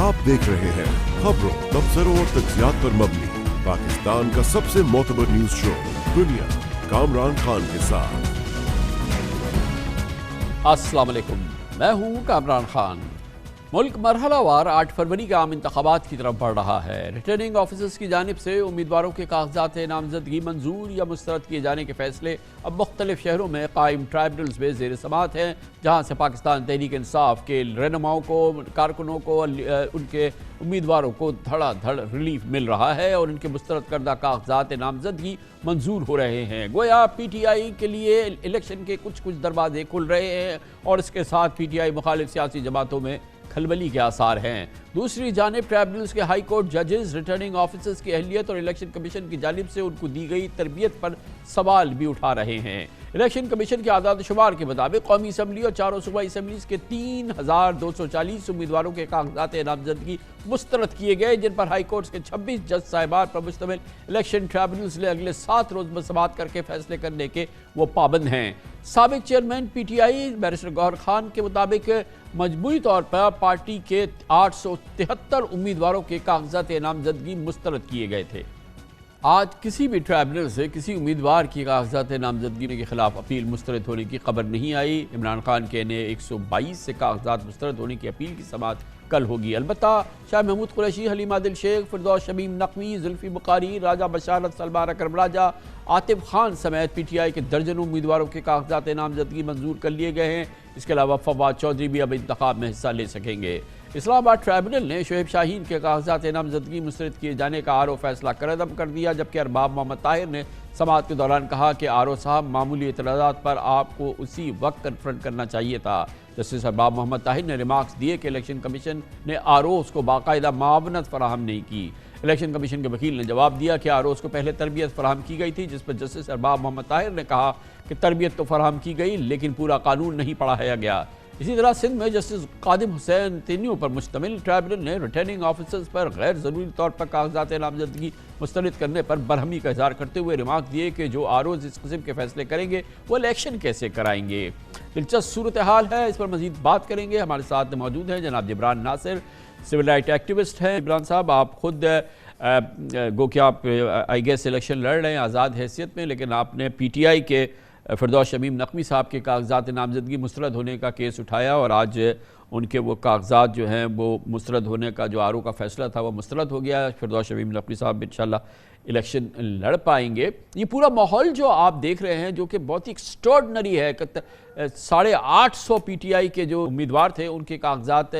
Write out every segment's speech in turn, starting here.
आप देख रहे हैं खबरों, तबसरों और तज्जियात पर मबनी पाकिस्तान का सबसे मोतबर न्यूज शो दुनिया, कामरान खान के साथ। अस्सलाम वालेकुम, मैं हूं कामरान खान। मुल्क मरहलावार 8 फरवरी के आम इंतखाबात की तरफ बढ़ रहा है। रिटर्निंग ऑफिसर्स की जानिब से उम्मीदवारों के कागजात नामजदगी मंजूर या मुस्तरद किए जाने के फैसले अब मुख्तलिफ शहरों में कायम ट्राइब्यूनल्स में ज़ेर समाअत हैं, जहाँ से पाकिस्तान तहरीक इंसाफ के रहनुमाओं को, कारकुनों को, उनके उम्मीदवारों को धड़ाधड़ रिलीफ मिल रहा है और उनके मुस्तरद करदा कागजात नामजदगी मंजूर हो रहे हैं। गोया PTI के लिए इलेक्शन के कुछ दरवाजे खुल रहे हैं और इसके साथ PTI मुखालिफ सियासी जमातों में खलबली के आसार हैं। दूसरी जानिब ट्राइब्यूनल्स के हाई कोर्ट जजेस रिटर्निंग ऑफिसर्स की अहलियत और इलेक्शन कमीशन की जानिब से उनको दी गई तरबियत पर सवाल भी उठा रहे हैं। इलेक्शन कमीशन के आदाद शुमार के मुताबिक कौमी असम्बली और चारों सूबाई असम्बलीज के 3240 उम्मीदवारों के कागजात नामजदगी मुस्तरद किए गए, जिन पर हाई कोर्ट के 26 जज साहिबान पर मुश्तमिल इलेक्शन ट्राइब्यूनल्स ने अगले 7 रोज में समाअत करके फैसले करने के वो पाबंद हैं। साबिक chairman PTI barrister Gohar Khan के मुताबिक मजबूरी तौर पर पार्टी के 873 उम्मीदवारों के कागजात नामजदगी मुस्तरद किए गए थे। आज किसी भी ट्राइब्यूनल से किसी उम्मीदवार की कागजात नामजदगी के खिलाफ अपील मुस्तरद होने की खबर नहीं आई। इमरान खान के ने 122 से कागजात मुस्तरद होने की अपील की समाअत कल होगी। अलबत्ता शाह महमूद कुरैशी, हलीमा आदिल शेख, फिरदौस शमीम नकवी, जुल्फी बुखारी, राजा बशारत, सलमान अकरम राजा, आतिफ खान समेत PTI के दर्जनों उम्मीदवारों के कागजात नामजदगी मंजूर कर लिए गए हैं। इसके अलावा फवाद चौधरी भी अब इंतखाब में हिस्सा ले सकेंगे। इस्लामाबाद ट्राइब्यूनल ने शोएब शाहीन के कागजात नामजदगी मुस्तरद किए जाने का RO फैसला करदम कर दिया, जबकि अरबाब मोहम्मद ताहिर ने समाअत के दौरान कहा कि RO साहब मामूली एतराज़ात पर आपको उसी वक्त कन्फ्रंट करना चाहिए था। जस्टिस अरबाब मोहम्मद ताहिर ने रिमार्क्स दिए कि इलेक्शन कमीशन ने ROs को बाकायदा मावनत फराहम नहीं की। इलेक्शन कमीशन के वकील ने जवाब दिया कि ROs को पहले तरबियत फराहम की गई थी, जिस पर जस्टिस अरबाब मोहम्मद ताहिर ने कहा कि तरबियत तो फराहम की गई लेकिन पूरा कानून नहीं पढ़ाया गया। इसी तरह सिंध में जस्टिस कादिम हुसैन तीनियों पर मुश्तमिल ट्राइब्यूनल ने रिटर्निंग ऑफिसर्स पर गैर ज़रूरी तौर पर कागजात नामजदगी मुस्तरद करने पर बरहमी का इज़हार करते हुए रिमार्क दिए कि जो ROs इस किस्म के फैसले करेंगे वो इलेक्शन कैसे कराएंगे। दिलचस्प सूरत हाल है, इस पर मज़ीद बात करेंगे। हमारे साथ मौजूद हैं जनाब Jibran Nasir, civil right activist हैं। जिब्रान साहब, आप खुद गो कि आप आई गेस इलेक्शन लड़ रहे हैं आज़ाद हैसियत में, लेकिन आपने PTI के फिरदौस शमीम नकवी साहब के कागजात नामजदगी मुस्तरद होने का केस उठाया और आज उनके वो कागजात जो हैं वो मुस्तरद होने का जो RO का फैसला था वो मुस्तरद हो गया। फिरदौस शमीम नकवी साहब इंशाल्लाह इलेक्शन लड़ पाएंगे। ये पूरा माहौल जो आप देख रहे हैं जो कि बहुत ही एक्स्ट्राऑर्डिनरी है, 850 PTI के जो उम्मीदवार थे उनके कागजात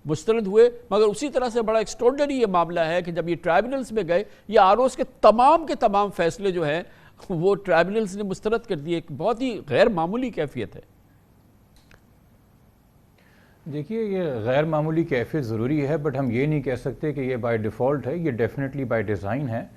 मुस्तरद हुए, मगर उसी तरह से बड़ा एक्स्ट्राऑर्डिनरी ये मामला है कि जब ये ट्राइब्यूनल्स में गए ये ROs के तमाम फैसले जो हैं वो ट्राइब्यूनल्स ने मुस्तरद कर दिए। एक बहुत ही गैर मामूली कैफियत है। देखिए, ये गैर मामूली कैफियत ज़रूरी है, बट हम ये नहीं कह सकते कि ये बाय डिफ़ॉल्ट है, ये डेफिनेटली बाय डिज़ाइन है।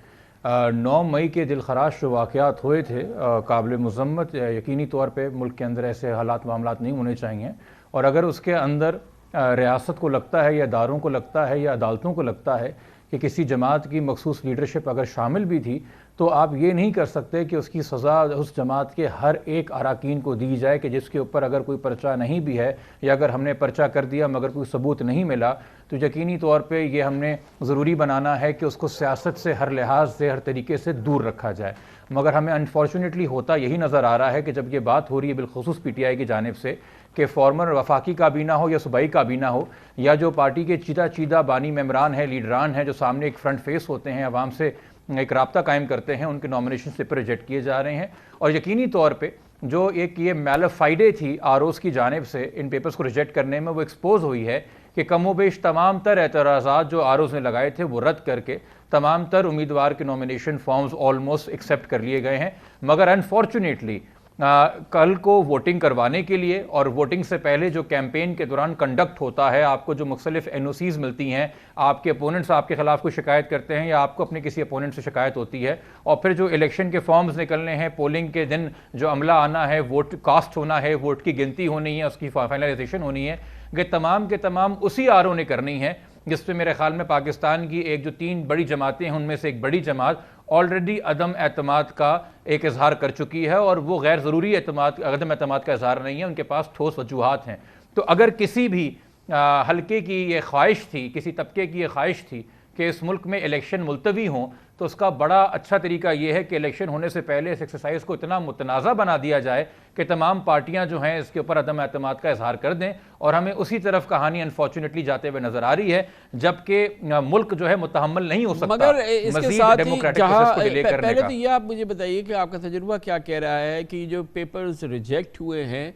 9 मई के दिलखराश जो वाक़यात हुए थे काबिल मज़म्मत, यकीनी तौर पे मुल्क के अंदर ऐसे हालात मामलात नहीं होने चाहिए, और अगर उसके अंदर रियासत को लगता है या इदारों को लगता है या अदालतों को लगता है कि किसी जमात की मखसूस लीडरशिप अगर शामिल भी थी तो आप ये नहीं कर सकते कि उसकी सज़ा उस जमात के हर एक अरकान को दी जाए कि जिसके ऊपर अगर कोई पर्चा नहीं भी है या अगर हमने पर्चा कर दिया मगर कोई सबूत नहीं मिला तो यकीनी तौर पे ये हमने ज़रूरी बनाना है कि उसको सियासत से हर लिहाज से हर तरीके से दूर रखा जाए। मगर हमें अनफॉर्चुनेटली होता यही नज़र आ रहा है कि जब ये बात हो रही है बिलखुसूस PTI की जानिब से कि फॉर्मर वफाकी काबीना हो या सूबाई काबीना हो या जो पार्टी के चीदा बानी मेम्बरान हैं, लीडरान हैं, जो सामने एक फ्रंट फेस होते हैं, आवाम से एक राब्ता कायम करते हैं, उनके नॉमिनेशन से रिजेक्ट किए जा रहे हैं। और यकीनी तौर पे जो एक ये मैलफाइडे थी ROs की जानिब से इन पेपर्स को रिजेक्ट करने में, वो एक्सपोज हुई है कि कमोबेश तमाम तर एतराज़ात जो ROs ने लगाए थे वो रद्द करके तमाम तर उम्मीदवार के नॉमिनेशन फॉर्म्स ऑलमोस्ट एक्सेप्ट कर लिए गए हैं। मगर अनफॉर्चुनेटली कल को वोटिंग करवाने के लिए और वोटिंग से पहले जो कैंपेन के दौरान कंडक्ट होता है, आपको जो मुख्तलिफ NOCs मिलती हैं, आपके अपोनेंट्स आपके खिलाफ कोई शिकायत करते हैं या आपको अपने किसी अपोनेंट से शिकायत होती है, और फिर जो इलेक्शन के फॉर्म्स निकलने हैं, पोलिंग के दिन जो अमला आना है, वोट कास्ट होना है, वोट की गिनती होनी है, उसकी फाइनलाइजेशन होनी है, ये तमाम के तमाम उसी RO ने करनी है जिस पे मेरे ख्याल में पाकिस्तान की एक जो 3 बड़ी जमातें हैं उनमें से एक बड़ी जमात ऑलरेडी अदम एतमाद का एक इजहार कर चुकी है, और वो गैर ज़रूरी अदम एतमाद का इजहार नहीं है, उनके पास ठोस वजूहात हैं। तो अगर किसी भी حلقے کی یہ خواہش تھی، کسی طبقے کی یہ خواہش تھی کہ اس ملک میں الیکشن ملتوی ہوں، تو اس کا بڑا اچھا طریقہ یہ ہے کہ الیکشن ہونے سے پہلے اس ایکسرسائز کو اتنا متنازع بنا دیا جائے کہ تمام پارٹیاں جو ہیں اس کے اوپر عدم اعتماد کا اظہار کر دیں، اور ہمیں اسی طرف کہانی انفارچونیٹلی جاتے ہوئے نظر آ رہی ہے، جبکہ ملک جو ہے متحمل نہیں ہو سکتا مگر اس کے مزید ساتھ ہی ڈیموکریٹک پروسیس کو ڈیلے کرنے پہلے کا۔ تو یہ آپ مجھے بتائیے کہ آپ کا تجربہ کیا کہہ رہا ہے کہ جو پیپرز ریجیکٹ ہوئے ہیں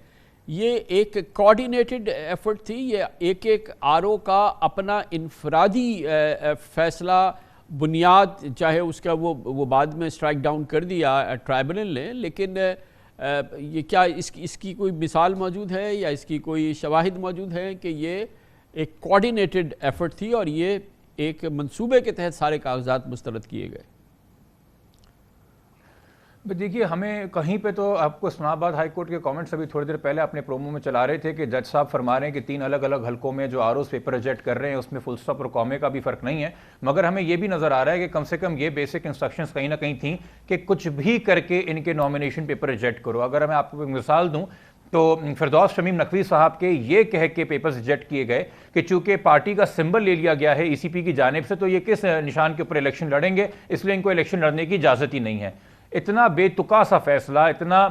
یہ ایک کوارڈینیٹڈ ایفرٹ تھی، یہ ایک آر او کا اپنا انفرادی فیصلہ بنیاد، چاہے اس کا وہ بعد میں اسٹرائک ڈاؤن کر دیا ٹرائبونل نے، لیکن یہ کیا اس کی کوئی مثال موجود ہے یا اس کی کوئی شواہد موجود ہے کہ یہ ایک کوارڈینیٹڈ ایفرٹ تھی اور یہ ایک منصوبے کے تحت سارے کاغذات مسترد کیے گئے؟ دیکھیے، ہمیں کہیں پہ تو آپ کو اسلام آباد ہائی کورٹ کے کامنٹس ابھی تھوڑی دیر پہلے اپنے پرومو میں چلا رہے تھے کہ جج صاحب فرما رہے ہیں کہ 3 الگ الگ حلقوں میں جو آروز پیپر ریجیکٹ کر رہے ہیں اس میں فل سٹاپ اور کامے کا بھی فرق نہیں ہے، مگر ہمیں یہ بھی نظر آ رہا ہے کہ کم سے کم یہ بیسک انسٹرکشنز کہیں نہ کہیں تھیں کہ کچھ بھی کر کے ان کے نومینیشن پیپر ریجیکٹ کرو۔ اگر میں آپ کو ایک مثال دوں تو فردوس شمیم نقوی صاحب کے یہ کہہ کے پیپرز ریجیکٹ کیے گئے کہ چونکہ پارٹی کا سمبل لے لیا گیا ہے ای سی پی کی جانب سے تو یہ کس نشان کے اوپر الیکشن لڑیں گے، اس لیے ان کو الیکشن لڑنے کی اجازت ہی نہیں ہے۔ اتنا بے تکا سا فیصلہ، اتنا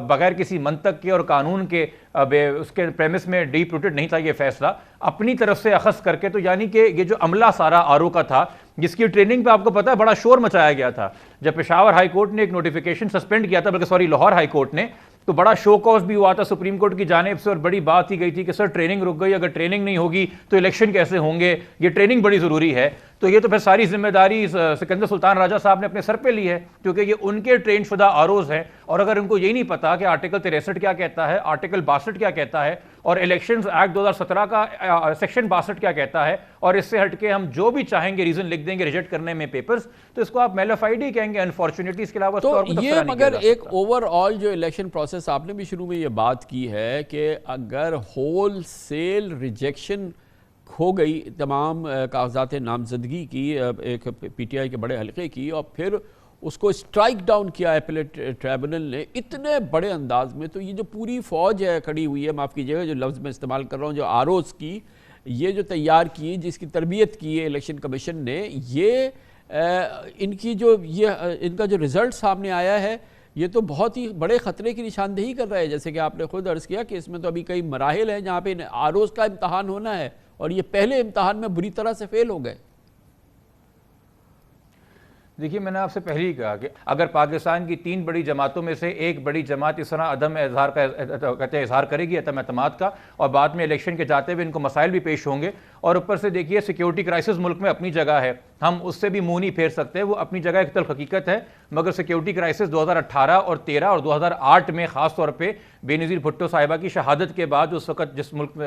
بغیر کسی منطق کے اور قانون کے اس کے پریمس میں ڈیپ روٹڈ نہیں تھا یہ فیصلہ، اپنی طرف سے اخذ کر کے، تو یعنی کہ یہ جو عملہ سارا آرو کا تھا جس کی ٹریننگ پہ آپ کو پتا ہے بڑا شور مچایا گیا تھا، جب پشاور ہائی کورٹ نے ایک نوٹیفیکیشن سسپینڈ کیا تھا، بلکہ لاہور ہائی کورٹ نے، تو بڑا شو کوز بھی ہوا تھا سپریم کورٹ کی جانب سے اور بڑی بات ہی گئی تھی کہ سر ٹریننگ رک گئی، اگر ٹریننگ نہیں ہوگی تو الیکشن کیسے ہوں گے، یہ ٹریننگ بڑی ضروری ہے۔ تو یہ تو پھر ساری ذمہ داری سکندر سلطان راجہ صاحب نے اپنے سر پہ لی ہے، کیونکہ یہ ان کے ٹرین شدہ آروز ہیں، اور اگر ان کو یہی نہیں پتا کہ آرٹیکل 63 کیا کہتا ہے، آرٹیکل 62 کیا کہتا ہے، اور الیکشنز ایکٹ 2017 کا سیکشن 62 کیا کہتا ہے، اور اس سے ہٹ کے ہم جو بھی چاہیں گے ریزن لکھ دیں گے ریجیکٹ کرنے میں پیپرز، تو اس کو آپ میلافائڈ ہی کہیں گے انفارچونیٹلی، اس کے علاوہ تو یہ مگر ایک اوور آل جو الیکشن پروسیس آپ نے بھی شروع میں یہ بات کی ہے کہ اگر ہول سیل ریجیکشن ہو گئی تمام کاغذات نامزدگی کی ایک پی ٹی آئی کے بڑے حلقے کی، اور پھر اس کو اسٹرائک ڈاؤن کیا ایپلیٹ ٹرائبونل نے اتنے بڑے انداز میں، تو یہ جو پوری فوج ہے کھڑی ہوئی ہے، معاف کیجیے گا جو لفظ میں استعمال کر رہا ہوں، جو آروز کی یہ جو تیار کی، جس کی تربیت کی ہے الیکشن کمیشن نے، یہ ان کی جو ان کا جو رزلٹ سامنے آیا ہے یہ تو بہت ہی بڑے خطرے کی نشاندہی کر رہا ہے، جیسے کہ آپ نے خود عرض کیا کہ اس میں تو ابھی کئی مراحل ہیں جہاں پہ آروز کا امتحان ہونا ہے، اور یہ پہلے امتحان میں بری طرح سے فیل ہو گئے۔ دیکھیے، میں نے آپ سے پہلے ہی کہا کہ اگر پاکستان کی 3 بڑی جماعتوں میں سے ایک بڑی جماعت اس طرح عدم اظہار کرے گی عدم اعتماد کا، اور بعد میں الیکشن کے جاتے ہوئے ان کو مسائل بھی پیش ہوں گے، اور اوپر سے دیکھیے سیکیورٹی کرائسس ملک میں اپنی جگہ ہے، ہم اس سے بھی منہ نہیں پھیر سکتے، وہ اپنی جگہ ایک تلخ حقیقت ہے، مگر سیکیورٹی کرائسس 2018 اور 13 اور 2008 میں خاص طور پہ بے نظیر بھٹو صاحبہ کی شہادت کے بعد اس وقت جس ملک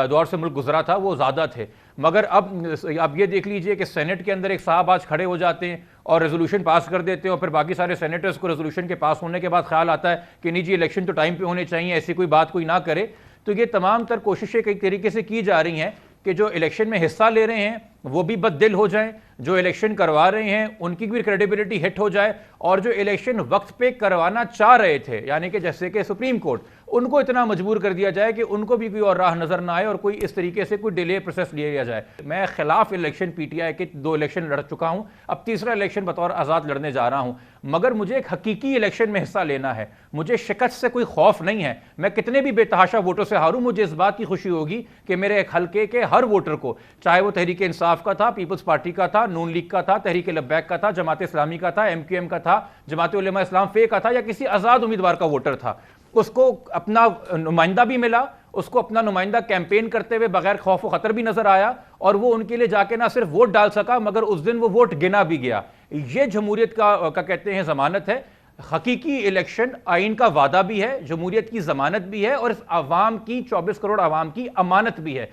دور سے ملک گزرا تھا وہ زیادہ تھے، مگر اب یہ دیکھ لیجئے کہ سینٹ کے اندر ایک صاحب آج کھڑے ہو جاتے ہیں اور ریزولوشن پاس کر دیتے ہیں، اور پھر باقی سارے سینیٹرز کو ریزولوشن کے پاس ہونے کے بعد خیال آتا ہے کہ نہیں جی الیکشن تو ٹائم پہ ہونے چاہیے، ایسی کوئی بات کوئی نہ کرے۔ تو یہ تمام تر کوششیں کئی طریقے سے کی جا رہی ہیں کہ جو الیکشن میں حصہ لے رہے ہیں وہ بھی بد دل ہو جائیں، جو الیکشن کروا رہے ہیں ان کی بھی کریڈیبلٹی ہٹ ہو جائے، اور جو الیکشن وقت پہ کروانا چاہ رہے تھے یعنی کہ جیسے کہ سپریم کورٹ، ان کو اتنا مجبور کر دیا جائے کہ ان کو بھی کوئی اور راہ نظر نہ آئے اور کوئی اس طریقے سے کوئی ڈیلے پروسیس لیا جائے۔ میں خلاف الیکشن پی ٹی آئی کے 2 الیکشن لڑ چکا ہوں، اب تیسرا الیکشن بطور آزاد لڑنے جا رہا ہوں، مگر مجھے ایک حقیقی الیکشن میں حصہ لینا ہے، مجھے شکست سے کوئی خوف نہیں ہے، میں کتنے بھی بے تحاشا ووٹوں سے ہاروں، مجھے اس بات کی خوشی ہوگی کہ میرے ایک حلقے کے ہر ووٹر کو، چاہے وہ تحریک انصاف کا تھا، پیپلز پارٹی کا تھا، نون لیگ کا تھا، تحریک لبیک کا تھا، جماعت اسلامی کا تھا، ایم کیو ایم کا تھا، جماعت علماء اسلام فے کا تھا، یا کسی آزاد امیدوار کا ووٹر تھا، اس کو اپنا نمائندہ بھی ملا، اس کو اپنا نمائندہ کیمپین کرتے ہوئے بغیر خوف و خطر بھی نظر آیا، اور وہ ان کے لیے جا کے نہ صرف ووٹ ڈال سکا مگر اس دن وہ ووٹ گنا بھی گیا۔ یہ جمہوریت کا کہتے ہیں ضمانت ہے، حقیقی الیکشن آئین کا وعدہ بھی ہے، جمہوریت کی ضمانت بھی ہے، اور اس عوام کی 24 کروڑ عوام کی امانت بھی ہے۔